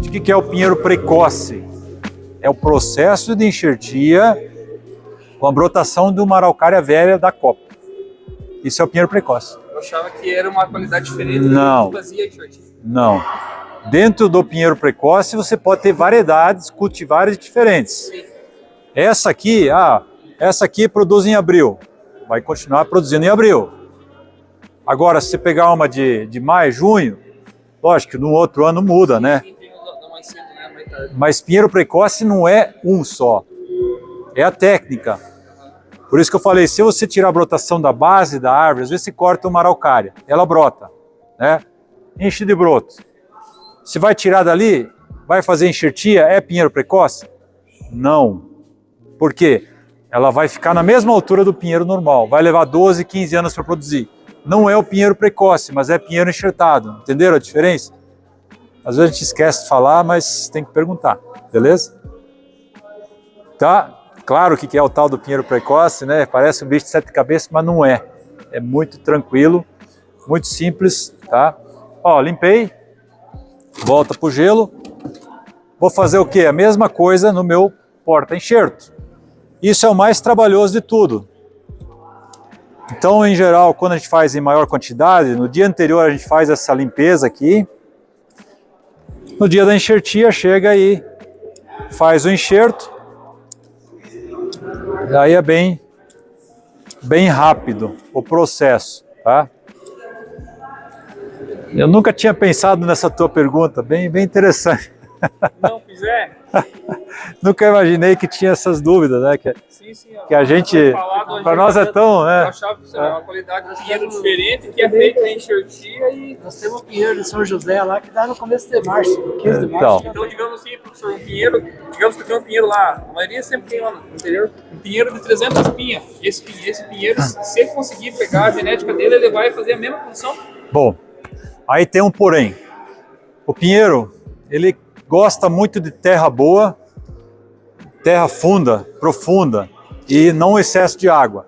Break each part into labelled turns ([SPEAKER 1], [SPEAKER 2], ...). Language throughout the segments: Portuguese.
[SPEAKER 1] o que é o pinheiro precoce? É o processo de enxertia com a brotação de uma araucária velha da copa. Isso é o pinheiro precoce.
[SPEAKER 2] Eu achava que era uma qualidade diferente
[SPEAKER 1] Não.
[SPEAKER 2] do que fazia enxertia.
[SPEAKER 1] Não. Dentro do pinheiro precoce você pode ter variedades cultivares diferentes.
[SPEAKER 2] Sim.
[SPEAKER 1] Essa aqui produz em abril. Vai continuar produzindo em abril. Agora, se você pegar uma de maio, junho, lógico que no outro ano muda, né?
[SPEAKER 2] Sim, tem uma mais cedo, né? Mais tarde.
[SPEAKER 1] Mas pinheiro precoce não é um só. É a técnica. Por isso que eu falei, se você tirar a brotação da base da árvore, às vezes você corta uma araucária, ela brota, né? Enche de broto. Se vai tirar dali, vai fazer enxertia, é pinheiro precoce? Não. Por quê? Ela vai ficar na mesma altura do pinheiro normal, vai levar 12, 15 anos para produzir. Não é o pinheiro precoce, mas é pinheiro enxertado. Entenderam a diferença? Às vezes a gente esquece de falar, mas tem que perguntar, beleza? Tá? Claro que é o tal do pinheiro precoce, né? Parece um bicho de 7 cabeças, mas não é. É muito tranquilo, muito simples, tá? Ó, limpei, volta pro gelo. Vou fazer o quê? A mesma coisa no meu porta-enxerto. Isso é o mais trabalhoso de tudo. Então, em geral, quando a gente faz em maior quantidade, no dia anterior a gente faz essa limpeza aqui. No dia da enxertia, chega e faz o enxerto. E aí é bem rápido o processo, tá? Eu nunca tinha pensado nessa tua pergunta, bem interessante.
[SPEAKER 2] Não fizer?
[SPEAKER 1] Nunca imaginei que tinha essas dúvidas, né?
[SPEAKER 2] Sim,
[SPEAKER 1] Que a gente, para nós é tão, né?
[SPEAKER 2] Eu achava que era uma qualidade de pinheiro diferente, que é feita em enxertia e...
[SPEAKER 3] Nós temos um pinheiro de São José lá que dá no começo de março, 15 de
[SPEAKER 1] Então.
[SPEAKER 3] março.
[SPEAKER 2] Então, digamos assim, professor, um pinheiro, digamos que tem um pinheiro lá, a maioria sempre tem lá no interior, um pinheiro de 300 pinhas. Esse pinheiro, se ele conseguir pegar a genética dele, ele vai fazer a mesma função?
[SPEAKER 1] Bom, aí tem um porém. O pinheiro, ele gosta muito de terra boa, terra funda, profunda e não excesso de água.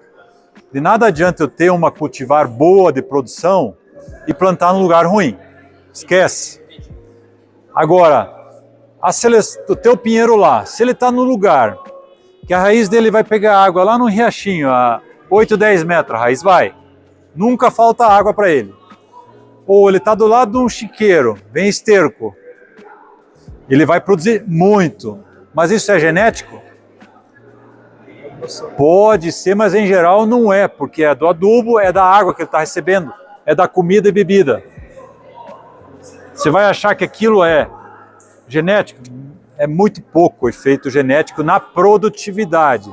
[SPEAKER 1] De nada adianta eu ter uma cultivar boa de produção e plantar num lugar ruim. Esquece. Agora, o teu pinheiro lá, se ele está no lugar que a raiz dele vai pegar água lá no riachinho, a 8, 10 metros, a raiz vai. Nunca falta água para ele. Ou ele está do lado de um chiqueiro, vem esterco. Ele vai produzir muito. Mas isso é genético? Pode ser, mas em geral não é, porque é do adubo, é da água que ele está recebendo, é da comida e bebida. Você vai achar que aquilo é genético? É muito pouco efeito genético na produtividade.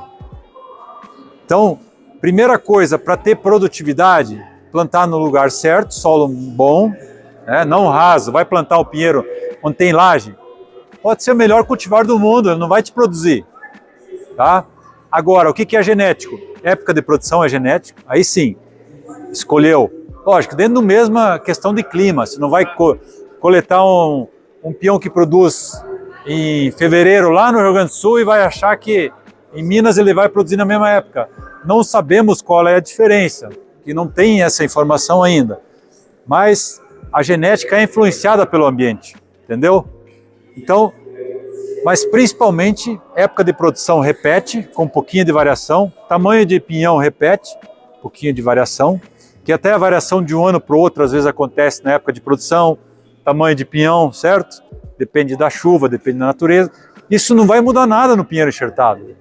[SPEAKER 1] Então, primeira coisa, para ter produtividade, plantar no lugar certo, solo bom, né, não raso. Vai plantar um pinheiro onde tem laje, pode ser o melhor cultivar do mundo, ele não vai te produzir, tá? Agora, o que é genético? Época de produção é genético, aí sim, escolheu. Lógico, dentro da mesma questão de clima, você não vai coletar um peão que produz em fevereiro lá no Rio Grande do Sul e vai achar que em Minas ele vai produzir na mesma época. Não sabemos qual é a diferença, que não tem essa informação ainda. Mas a genética é influenciada pelo ambiente, entendeu? Então, mas principalmente, época de produção repete, com um pouquinho de variação, tamanho de pinhão repete, um pouquinho de variação, que até a variação de um ano para o outro às vezes acontece na época de produção, tamanho de pinhão, certo? Depende da chuva, depende da natureza. Isso não vai mudar nada no pinheiro enxertado.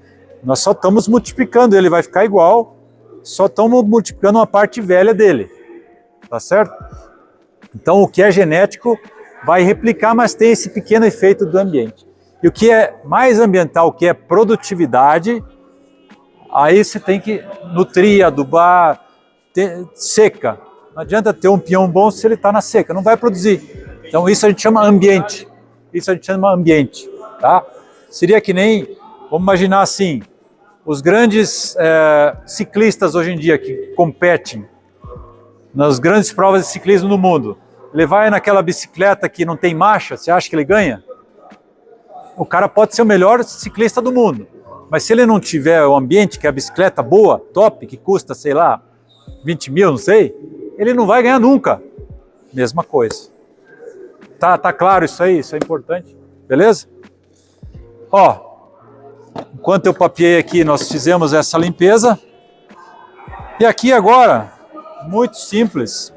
[SPEAKER 1] Nós só estamos multiplicando, ele vai ficar igual, só estamos multiplicando uma parte velha dele, tá certo? Então, o que é genético vai replicar, mas tem esse pequeno efeito do ambiente. E o que é mais ambiental, o que é produtividade, aí você tem que nutrir, adubar, seca. Não adianta ter um pinhão bom se ele está na seca, não vai produzir. Então isso a gente chama ambiente. Isso a gente chama ambiente, tá? Seria que nem, vamos imaginar assim, os grandes ciclistas hoje em dia que competem nas grandes provas de ciclismo no mundo. Ele vai naquela bicicleta que não tem marcha, você acha que ele ganha? O cara pode ser o melhor ciclista do mundo, mas se ele não tiver o ambiente, que é a bicicleta boa, top, que custa, sei lá, 20 mil, não sei, ele não vai ganhar nunca. Mesma coisa. Tá claro isso aí? Isso é importante? Beleza? Ó, enquanto eu papeei aqui, nós fizemos essa limpeza. E aqui agora, muito simples,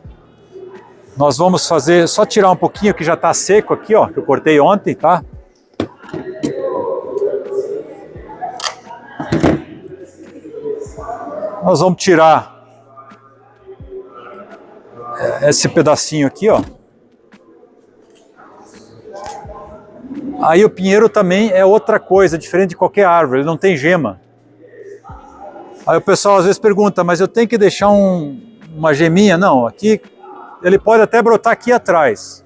[SPEAKER 1] nós vamos fazer, só tirar um pouquinho que já está seco aqui, ó, que eu cortei ontem, tá? Nós vamos tirar esse pedacinho aqui, ó. Aí o pinheiro também é outra coisa, diferente de qualquer árvore, ele não tem gema. Aí o pessoal às vezes pergunta, mas eu tenho que deixar uma geminha? Não, aqui ele pode até brotar aqui atrás.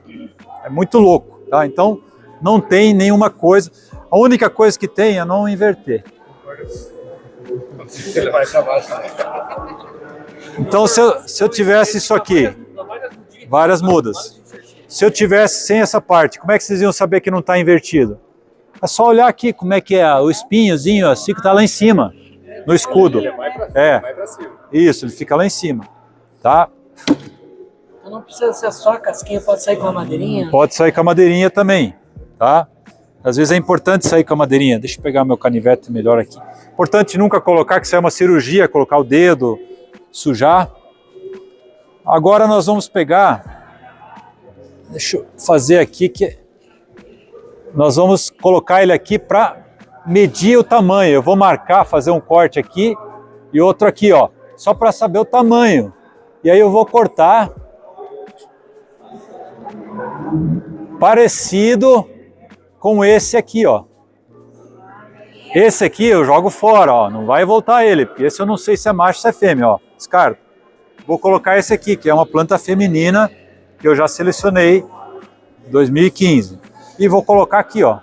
[SPEAKER 1] É muito louco, tá? Então não tem nenhuma coisa. A única coisa que tem é não inverter.
[SPEAKER 2] Ele vai acabar.
[SPEAKER 1] Então se eu tivesse isso aqui, várias mudas. Se eu tivesse sem essa parte, como é que vocês iam saber que não está invertido? É só olhar aqui como é que é o espinhozinho, assim que está lá em cima, no escudo.
[SPEAKER 2] Vai pra cima.
[SPEAKER 1] Isso, ele fica lá em cima, tá?
[SPEAKER 3] Então não precisa ser só a casquinha, pode sair com a madeirinha.
[SPEAKER 1] Pode sair com a madeirinha também, tá? Às vezes é importante sair com a madeirinha. Deixa eu pegar meu canivete melhor aqui. Importante nunca colocar, que isso é uma cirurgia, colocar o dedo, sujar. Agora nós vamos pegar... Deixa eu fazer aqui que nós vamos colocar ele aqui para medir o tamanho. Eu vou marcar, fazer um corte aqui e outro aqui, ó, só para saber o tamanho. E aí eu vou cortar parecido com esse aqui, ó. Esse aqui eu jogo fora, ó, não vai voltar ele, porque esse eu não sei se é macho ou se é fêmea, ó. Descarto. Vou colocar esse aqui, que é uma planta feminina, que eu já selecionei 2015. E vou colocar aqui, ó.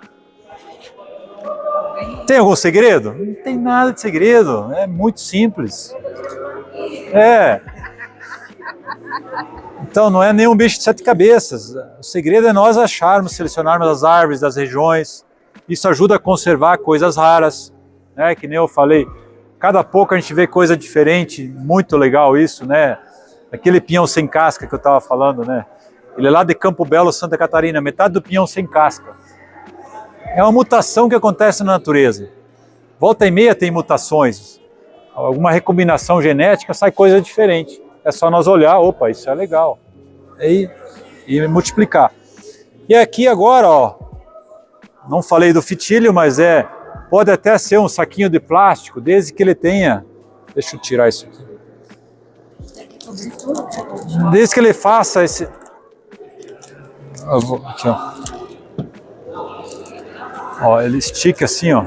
[SPEAKER 1] Tem algum segredo? Não tem nada de segredo, é muito simples. Então não é nenhum bicho de 7 cabeças. O segredo é nós acharmos, selecionarmos as árvores das regiões. Isso ajuda a conservar coisas raras, né? Que nem eu falei, cada pouco a gente vê coisa diferente, muito legal isso, né? Aquele pinhão sem casca que eu estava falando, né? Ele é lá de Campo Belo, Santa Catarina, metade do pinhão sem casca. É uma mutação que acontece na natureza. Volta e meia tem mutações. Alguma recombinação genética, sai coisa diferente. É só nós olhar, opa, isso é legal. E multiplicar. E aqui agora, ó, não falei do fitilho, mas pode até ser um saquinho de plástico, desde que ele tenha... Deixa eu tirar isso aqui. Desde que ele faça esse... Aqui, ó. Ó, ele estica assim, ó.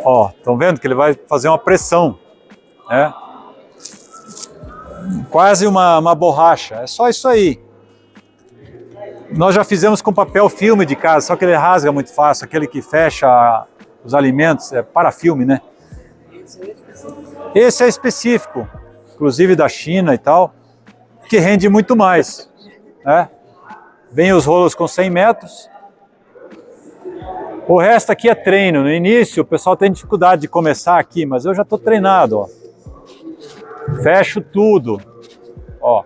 [SPEAKER 1] Ó, estão vendo que ele vai fazer uma pressão, né? Quase uma borracha. É só isso aí. Nós já fizemos com papel filme de casa, só que ele rasga muito fácil. Aquele que fecha os alimentos, é parafilme, né? Esse é específico, inclusive da China e tal, que rende muito mais, né? Vem os rolos com 100 metros. O resto aqui é treino. No início o pessoal tem dificuldade de começar aqui, mas eu já estou treinado, ó. Fecho tudo, ó.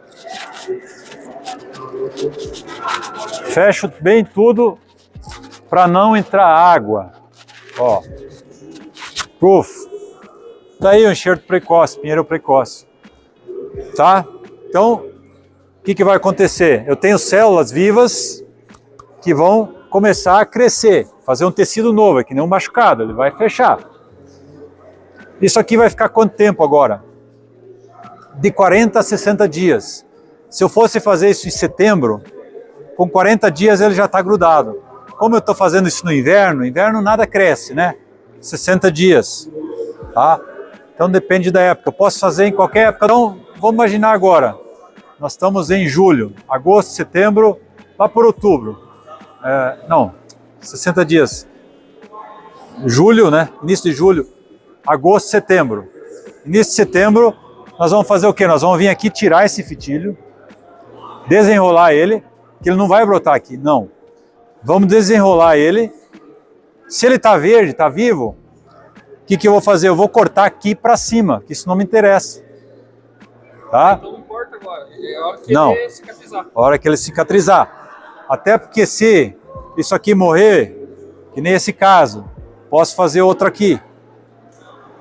[SPEAKER 1] Fecho bem tudo para não entrar água, ó. Puf. Tá aí o enxerto precoce, pinheiro precoce, tá? Então, o que vai acontecer? Eu tenho células vivas que vão começar a crescer, fazer um tecido novo, é que nem um machucado, ele vai fechar. Isso aqui vai ficar quanto tempo agora? De 40 a 60 dias. Se eu fosse fazer isso em setembro, com 40 dias ele já está grudado. Como eu estou fazendo isso no inverno nada cresce, né? 60 dias, tá? Então depende da época. Eu posso fazer em qualquer época. Então, vamos imaginar agora. Nós estamos em julho, agosto, setembro, lá por outubro. Não, 60 dias. Julho, né? Início de julho, agosto, setembro. Início de setembro, nós vamos fazer o quê? Nós vamos vir aqui tirar esse fitilho, desenrolar ele, que ele não vai brotar aqui, não. Vamos desenrolar ele. Se ele está verde, está vivo, o que eu vou fazer? Eu vou cortar aqui para cima, que isso não me interessa. Tá?
[SPEAKER 2] Então não corta agora, é a hora que
[SPEAKER 1] não.
[SPEAKER 2] ele cicatrizar.
[SPEAKER 1] A hora que ele cicatrizar. Até porque se isso aqui morrer, que nem esse caso, posso fazer outro aqui.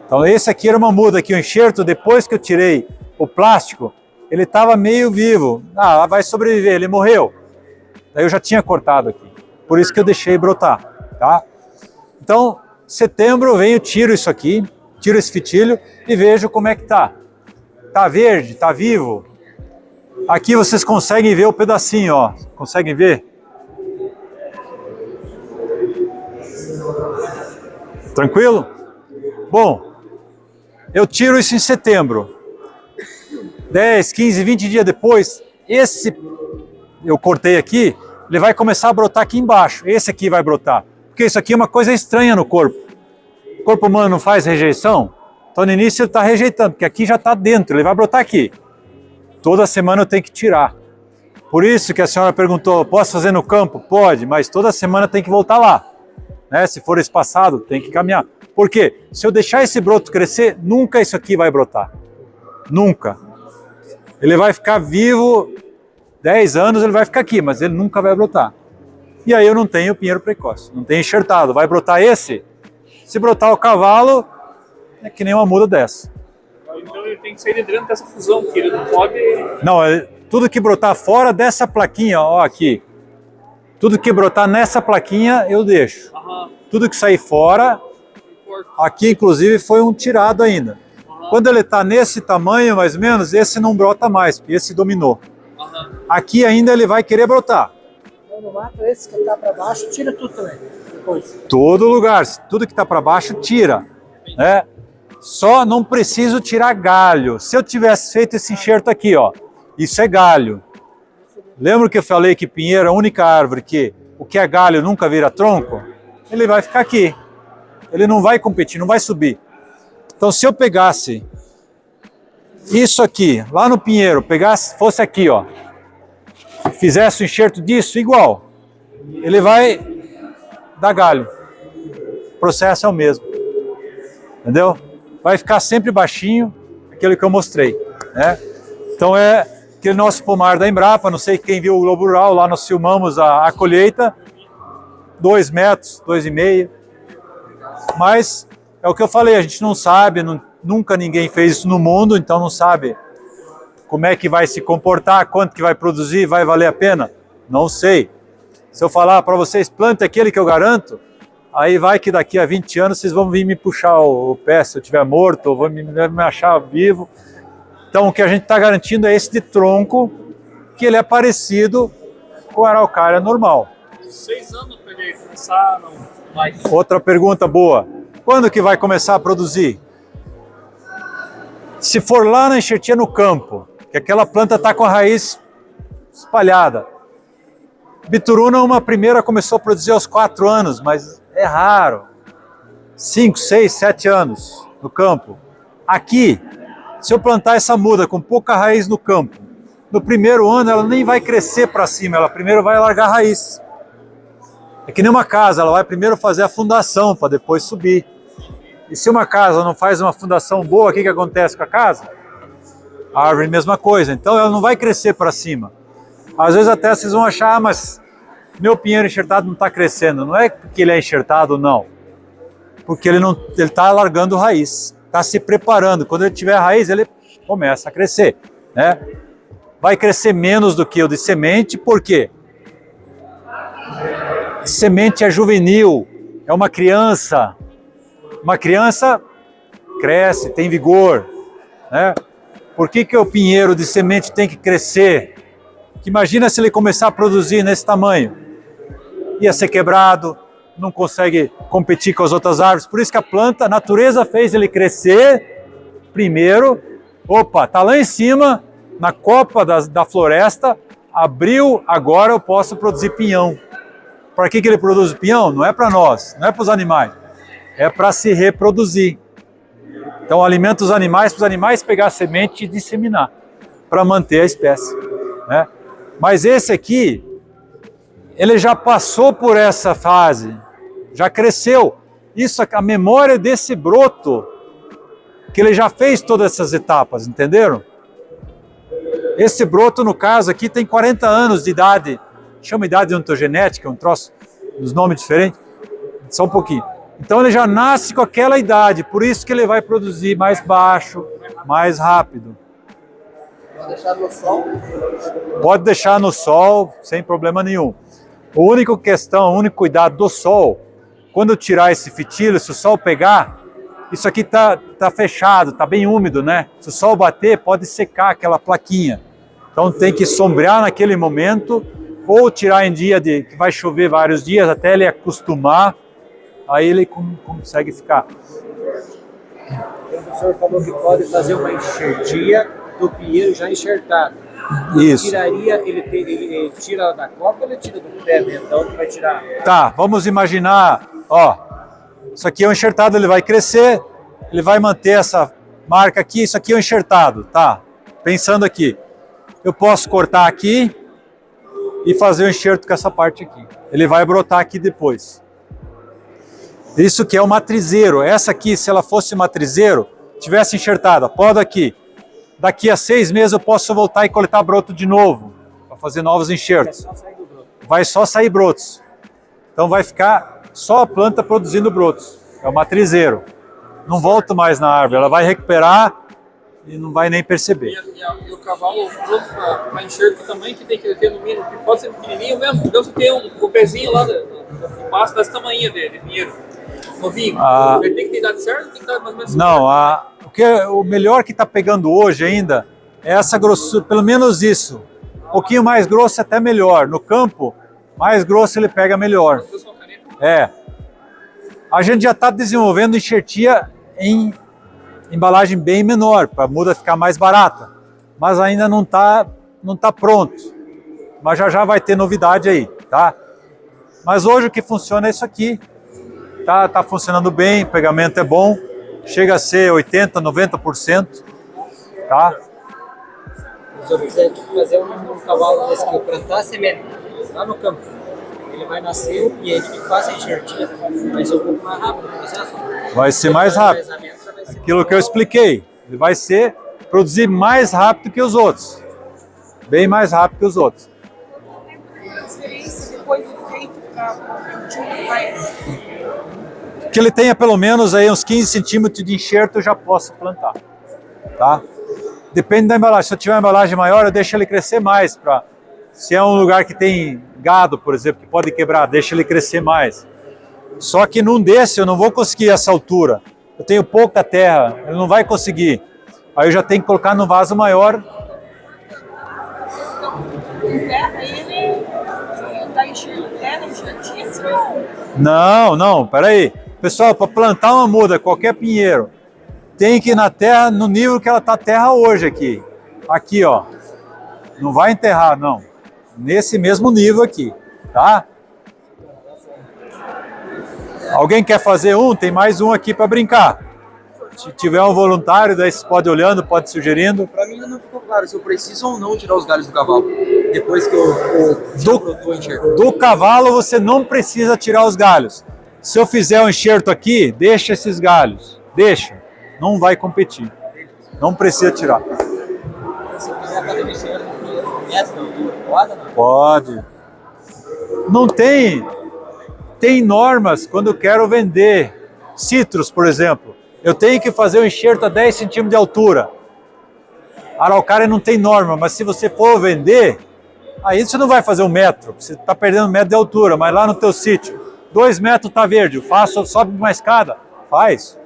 [SPEAKER 1] Então esse aqui era uma muda, aqui o enxerto, depois que eu tirei o plástico, ele estava meio vivo. Ah, vai sobreviver, ele morreu. Daí eu já tinha cortado aqui. Por isso que eu deixei brotar, tá? Então, setembro eu venho, tiro isso aqui, tiro esse fitilho e vejo como é que tá. Tá verde, tá vivo. Aqui vocês conseguem ver o pedacinho, ó. Conseguem ver? Tranquilo? Bom, eu tiro isso em setembro. 10, 15, 20 dias depois, esse eu cortei aqui, ele vai começar a brotar aqui embaixo. Esse aqui vai brotar. Porque isso aqui é uma coisa estranha no corpo. O corpo humano não faz rejeição, então no início ele está rejeitando, porque aqui já está dentro, ele vai brotar aqui. Toda semana eu tenho que tirar. Por isso que a senhora perguntou, posso fazer no campo? Pode, mas toda semana tem que voltar lá. Né? Se for espaçado, tem que caminhar. Por quê? Se eu deixar esse broto crescer, nunca isso aqui vai brotar. Nunca. Ele vai ficar vivo 10 anos, ele vai ficar aqui, mas ele nunca vai brotar. E aí eu não tenho pinheiro precoce, não tenho enxertado. Vai brotar esse? Se brotar o cavalo, é que nem uma muda dessa.
[SPEAKER 2] Então ele tem que sair de dentro dessa fusão, que ele não pode...
[SPEAKER 1] Não, tudo que brotar fora dessa plaquinha, ó, aqui. Tudo que brotar nessa plaquinha, eu deixo. Tudo que sair fora, aqui inclusive foi um tirado ainda. Quando ele está nesse tamanho, mais ou menos, esse não brota mais, porque esse dominou. Aqui ainda ele vai querer brotar.
[SPEAKER 3] No mato, esse que está para baixo, tira tudo também. Depois.
[SPEAKER 1] Todo lugar, tudo que está para baixo, tira. Né? Só não preciso tirar galho. Se eu tivesse feito esse enxerto aqui, ó, isso é galho. Lembra que eu falei que pinheiro é a única árvore que o que é galho nunca vira tronco? Ele vai ficar aqui. Ele não vai competir, não vai subir. Então se eu pegasse isso aqui, lá no pinheiro, pegasse, fosse aqui, ó, fizesse o enxerto disso, igual, ele vai dar galho. O processo é o mesmo. Entendeu? Vai ficar sempre baixinho, aquilo que eu mostrei. Né? Então é aquele nosso pomar da Embrapa, não sei quem viu o Globo Rural, lá nós filmamos a colheita, 2 metros, 2,5. Mas é o que eu falei, a gente não sabe, nunca ninguém fez isso no mundo, então não sabe como é que vai se comportar, quanto que vai produzir, vai valer a pena? Não sei. Se eu falar para vocês, plante aquele que eu garanto, aí vai que daqui a 20 anos vocês vão vir me puxar o pé se eu estiver morto, ou vão me achar vivo. Então o que a gente está garantindo é esse de tronco, que ele é parecido com a araucária normal.
[SPEAKER 2] 6 anos para ele começar, não vai.
[SPEAKER 1] Outra pergunta boa. Quando que vai começar a produzir? Se for lá na enxertia no campo, que aquela planta está com a raiz espalhada. Bituruna, uma primeira começou a produzir aos 4 anos, mas é raro. 5, 6, 7 anos no campo. Aqui, se eu plantar essa muda com pouca raiz no campo, no primeiro ano ela nem vai crescer para cima, ela primeiro vai largar a raiz. É que nem uma casa, ela vai primeiro fazer a fundação para depois subir. E se uma casa não faz uma fundação boa, o que acontece com a casa? A árvore, mesma coisa. Então ela não vai crescer para cima. Às vezes até vocês vão achar, mas meu pinheiro enxertado não está crescendo. Não é porque ele é enxertado, não. Porque ele está largando raiz. Está se preparando. Quando ele tiver raiz, ele começa a crescer. Né? Vai crescer menos do que o de semente, por quê? Semente é juvenil, é uma criança. Uma criança cresce, tem vigor. Né? Por que o pinheiro de semente tem que crescer? Que imagina se ele começar a produzir nesse tamanho. Ia ser quebrado, não consegue competir com as outras árvores. Por isso que a planta, a natureza fez ele crescer primeiro. Opa, está lá em cima, na copa da floresta, abriu, agora eu posso produzir pinhão. Para que ele produz o pinhão? Não é para nós, não é para os animais. É para se reproduzir. Então alimenta os animais para os animais pegar a semente e disseminar, para manter a espécie. Né? Mas esse aqui, ele já passou por essa fase, já cresceu. Isso, a memória desse broto, que ele já fez todas essas etapas, entenderam? Esse broto, no caso aqui, tem 40 anos de idade, chama idade ontogenética, um troço, os nomes diferentes, só um pouquinho. Então ele já nasce com aquela idade, por isso que ele vai produzir mais baixo, mais rápido.
[SPEAKER 3] Pode deixar no sol.
[SPEAKER 1] Pode deixar no sol, sem problema nenhum. O único cuidado do sol, quando tirar esse fitilho, se o sol pegar, isso aqui tá fechado, tá bem úmido, né? Se o sol bater, pode secar aquela plaquinha. Então tem que sombrear naquele momento, ou tirar em dia que vai chover vários dias, até ele acostumar, aí ele consegue ficar.
[SPEAKER 3] O senhor falou que pode fazer uma enxertia do pinheiro já enxertado.
[SPEAKER 1] Isso.
[SPEAKER 3] Ele tira da copa ou ele tira do pé mesmo? Da onde vai tirar?
[SPEAKER 1] Tá, vamos imaginar, ó, isso aqui é um enxertado, ele vai crescer, ele vai manter essa marca aqui, isso aqui é um enxertado, tá? Pensando aqui, eu posso cortar aqui e fazer o enxerto com essa parte aqui. Ele vai brotar aqui depois. Isso que é o matrizeiro. Essa aqui, se ela fosse matrizeiro, tivesse enxertada, poda aqui. Daqui a 6 meses eu posso voltar e coletar broto de novo, para fazer novos enxertos. Vai só sair brotos. Então vai ficar só a planta produzindo brotos. É o matrizeiro. Não volta mais na árvore, ela vai recuperar e não vai nem perceber.
[SPEAKER 2] E o cavalo pronto para enxerto também, que tem que ter no mínimo, que pode ser pequenininho mesmo. Então você tem o pezinho lá do passo desse tamanho de pinheiro. Novinho. Ele tem que ter idade certa, tem que dar mais ou menos.
[SPEAKER 1] Não, o melhor que está pegando hoje ainda é essa grossura, pelo menos isso. Um pouquinho mais grosso até melhor. No campo, mais grosso ele pega melhor. É. A gente já está desenvolvendo enxertia em embalagem bem menor, para a muda ficar mais barata. Mas ainda não tá pronto. Mas já vai ter novidade aí, tá? Mas hoje o que funciona é isso aqui. Tá funcionando bem, o pegamento é bom. Chega a ser 80%, 90%, tá?
[SPEAKER 3] Se eu quiser fazer um cavalo desse que eu plantar semente lá no campo, ele vai nascer e ele que faz a enxertia. Vai ser um pouco mais rápido o processo.
[SPEAKER 1] Vai ser mais rápido. Aquilo que eu expliquei, ele vai produzir mais rápido que os outros. Bem mais rápido que os outros.
[SPEAKER 4] Transferência depois do feito para o vai.
[SPEAKER 1] Que ele tenha pelo menos aí uns 15 centímetros de enxerto, eu já posso plantar, tá? Depende da embalagem. Se eu tiver uma embalagem maior, eu deixo ele crescer mais. Se é um lugar que tem gado, por exemplo, que pode quebrar, deixa ele crescer mais. Só que num desse eu não vou conseguir essa altura. Eu tenho pouca terra, ele não vai conseguir. Aí eu já tenho que colocar no vaso maior.
[SPEAKER 4] Ele está enxertíssimo?
[SPEAKER 1] Não, peraí. Pessoal, para plantar uma muda, qualquer pinheiro, tem que ir na terra no nível que ela está a terra hoje aqui. Aqui, ó. Não vai enterrar, não. Nesse mesmo nível aqui, tá? Alguém quer fazer um? Tem mais um aqui para brincar. Se tiver um voluntário, daí você pode ir olhando, pode ir sugerindo.
[SPEAKER 5] Para mim ainda não ficou claro se eu preciso ou não tirar os galhos do cavalo depois que eu brotou enxerto.
[SPEAKER 1] Do cavalo você não precisa tirar os galhos. Se eu fizer um enxerto aqui, deixa esses galhos. Deixa. Não vai competir. Não precisa tirar.
[SPEAKER 3] Se eu quiser fazer enxerto metro de altura, pode ou não?
[SPEAKER 1] Pode. Não tem. Tem normas quando eu quero vender citros, por exemplo. Eu tenho que fazer um enxerto a 10 centímetros de altura. A araucária não tem norma, mas se você for vender, aí você não vai fazer 1 metro. Você está perdendo 1 metro de altura, mas lá no teu sítio, 2 metros está verde. Sobe uma escada, faz.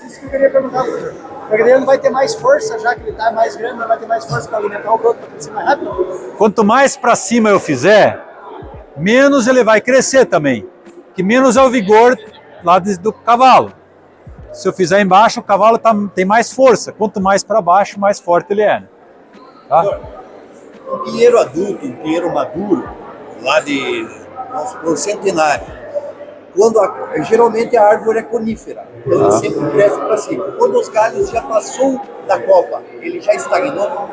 [SPEAKER 3] Isso que eu queria perguntar, professor. Porque ele não vai ter mais força, já que ele está mais grande, não vai ter mais força para alimentar o broto para crescer mais rápido?
[SPEAKER 1] Quanto mais para cima eu fizer, menos ele vai crescer também. Que menos é o vigor lá do cavalo. Se eu fizer embaixo, o cavalo tem mais força. Quanto mais para baixo, mais forte ele é. Tá?
[SPEAKER 6] Um pinheiro adulto, um pinheiro maduro, lá de, vamos supor, centenário, geralmente a árvore é conífera, então ele sempre cresce para cima. Quando os galhos já passou da copa, ele já estagnou?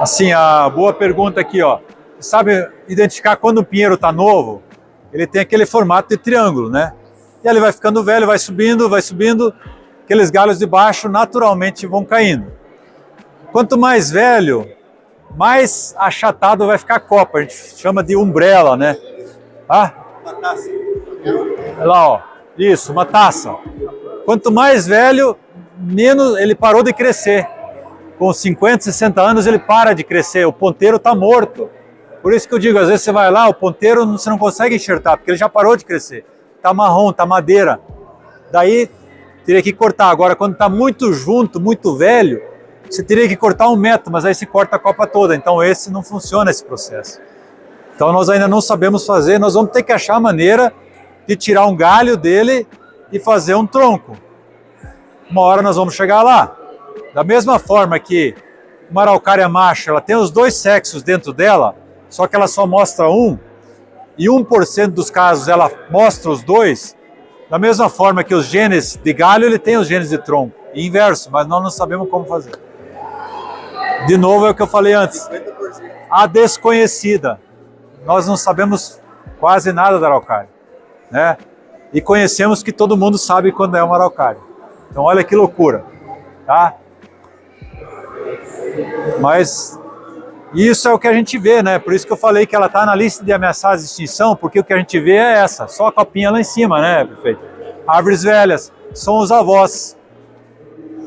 [SPEAKER 1] Assim, a boa pergunta aqui, ó. Sabe identificar quando o pinheiro está novo? Ele tem aquele formato de triângulo, né? E ele vai ficando velho, vai subindo, aqueles galhos de baixo naturalmente vão caindo. Quanto mais velho, mais achatado vai ficar a copa. A gente chama de umbrella, né? Ah? Olha lá, ó. Isso, uma taça. Quanto mais velho, menos ele parou de crescer. Com 50, 60 anos ele para de crescer. O ponteiro está morto. Por isso que eu digo, às vezes você vai lá, o ponteiro você não consegue enxertar, porque ele já parou de crescer. Está marrom, está madeira. Daí teria que cortar. Agora, quando está muito junto, muito velho, você teria que cortar 1 metro, mas aí se corta a copa toda. Então esse não funciona, esse processo. Então nós ainda não sabemos fazer, nós vamos ter que achar a maneira de tirar um galho dele e fazer um tronco. Uma hora nós vamos chegar lá. Da mesma forma que uma araucária macho, ela tem os 2 sexos dentro dela, só que ela só mostra um, e 1% dos casos ela mostra os 2, da mesma forma que os genes de galho, ele tem os genes de tronco, e inverso, mas nós não sabemos como fazer. De novo é o que eu falei antes, a desconhecida. Nós não sabemos quase nada da araucária, né? E conhecemos que todo mundo sabe quando é uma araucária. Então olha que loucura, tá? Mas isso é o que a gente vê, né? Por isso que eu falei que ela está na lista de ameaçadas de extinção, porque o que a gente vê é essa, só a copinha lá em cima, né, prefeito? Árvores velhas, são os avós.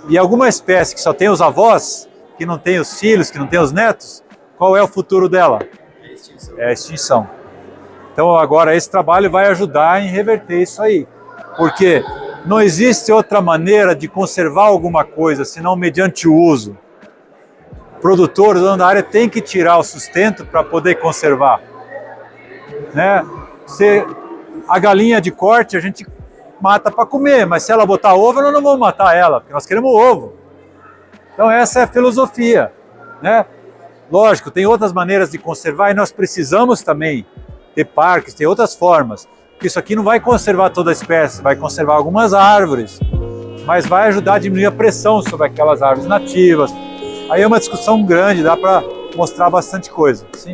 [SPEAKER 1] E alguma espécie que só tem os avós, que não tem os filhos, que não tem os netos, qual é o futuro dela? É a extinção. Então agora esse trabalho vai ajudar em reverter isso aí. Porque não existe outra maneira de conservar alguma coisa, senão mediante o uso. O produtor, o dono da área, tem que tirar o sustento para poder conservar. Né? A galinha de corte a gente mata para comer, mas se ela botar ovo, nós não vamos matar ela, porque nós queremos ovo. Então essa é a filosofia. Né? Lógico, tem outras maneiras de conservar e nós precisamos também ter parques, ter outras formas. Isso aqui não vai conservar toda a espécie, vai conservar algumas árvores, mas vai ajudar a diminuir a pressão sobre aquelas árvores nativas. Aí é uma discussão grande, dá para mostrar bastante coisa. Sim.